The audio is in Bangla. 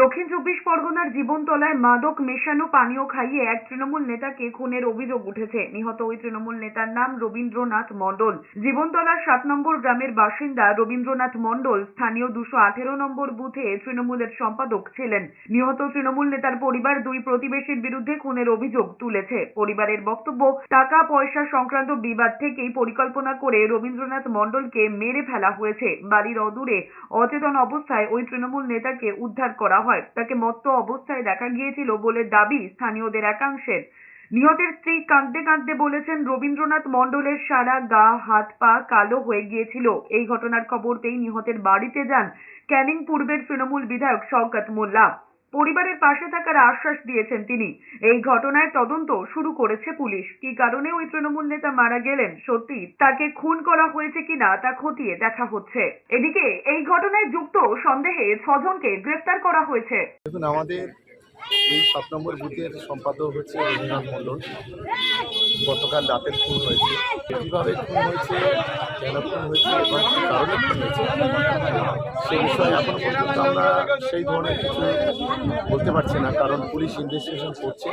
দক্ষিণ চব্বিশ পরগনার জীবনতলায় মাদক মেশানো পানীয় খাইয়ে এক তৃণমূল নেতাকে খুনের অভিযোগ উঠেছে। নিহত ওই তৃণমূল নেতার নাম রবীন্দ্রনাথ মণ্ডল। জীবনতলার 7 নম্বর গ্রামের বাসিন্দা রবীন্দ্রনাথ মণ্ডল স্থানীয় 218 নম্বর বুথে তৃণমূলের সম্পাদক ছিলেন। নিহত তৃণমূল নেতার পরিবার দুই প্রতিবেশীর বিরুদ্ধে খুনের অভিযোগ তুলেছে। পরিবারের বক্তব্য, টাকা পয়সা সংক্রান্ত বিবাদ থেকেই পরিকল্পনা করে রবীন্দ্রনাথ মণ্ডলকে মেরে ফেলা হয়েছে। বাড়ির অদূরে অচেতন অবস্থায় ওই তৃণমূল নেতাকে উদ্ধার করা হয়। তাকে মত্ত অবস্থায় দেখা গিয়েছিল বলে দাবি স্থানীয়দের একাংশের। নিহতের স্ত্রী কাঁদতে কাঁদতে বলেছেন, রবীন্দ্রনাথ মণ্ডলের সারা গা হাত পা কালো হয়ে গিয়েছিল। এই ঘটনার খবর পেয়ে নিহতের বাড়িতে যান ক্যানিং পূর্বের তৃণমূল বিধায়ক শওকত মোল্লা। পরিবারের পাশে থাকার আশ্বাস দিয়েছেন তিনি। এই ঘটনায় তদন্ত শুরু করেছে পুলিশ। কি কারণে ওই তৃণমূল নেতা মারা গেলেন, সত্যি তাকে খুন করা হয়েছে কিনা তা খতিয়ে দেখা হচ্ছে। এদিকে এই ঘটনায় যুক্ত সন্দেহে 6 জনকে গ্রেফতার করা হয়েছে। দেখুন, আমাদের এই 7 নম্বর বুথের সম্পাদক হচ্ছে রবীন্দ্রনাথ মণ্ডল। গতকাল রাতের খুন হয়েছে। কীভাবে খুন হয়েছে, কেন খুন হয়েছে এবং কী কারণে খুন হয়েছে সে বিষয়ে এখন পর্যন্ত আমরা সেই ধরনের কিছু বলতে পারছি না, কারণ পুলিশ ইনভেস্টিগেশন করছে।